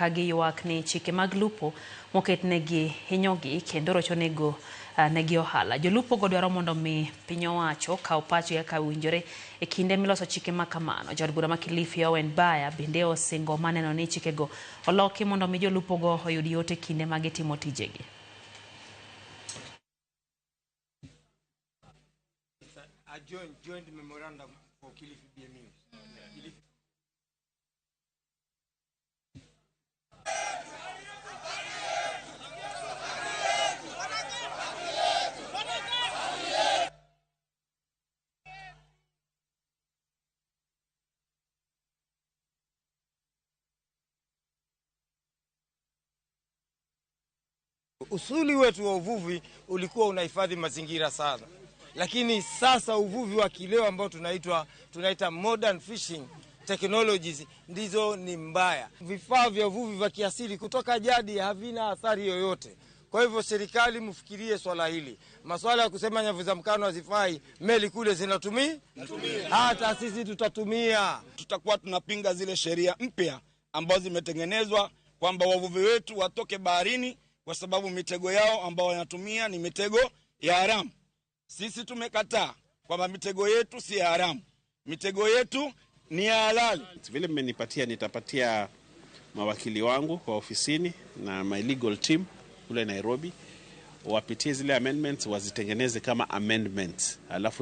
kagi ywak ni chike mag lupo moketnegi hinyogi kendo rochonego negi ohala. Jolupo go dwaro mondo mi piny owacho kaw pachgi kaka winjore e kinde miloso chike ma kamano. Jod bura ma Kilifi Owen Baya bende osingo maneno ni chikego oloki mondo mi jolupo go oyud yot e kinde ma gitimo tijegi. A joint memorandum for Kilifi BMU. Usuli wetu wa uvuvi ulikuwa unahifadhi mazingira sana. Lakini sasa uvuvi wa kileo ambao tunaita modern fishing technologies ndizo ni mbaya. Vifaa vya uvuvi vya kiasili kutoka jadi havina athari yoyote. Kwa hivyo serikali mfikirie swala hili. Masuala ya kusema nyavu za mkano hazifai, meli kule zinatumia, hata sisi tutatumia. Tutakuwa tunapinga zile sheria mpya ambazo zimetengenezwa kwamba wavuvi wetu watoke baharini kwa sababu mitego yao ambao wanatumia ni mitego ya haramu. Sisi tumekataa kwamba mitego yetu si ya haramu. Mitego yetu ni ya halali. Vile mmenipatia nitapatia mawakili wangu kwa ofisini na my legal team kule Nairobi wapitie zile amendments wazitengeneze kama amendments alafu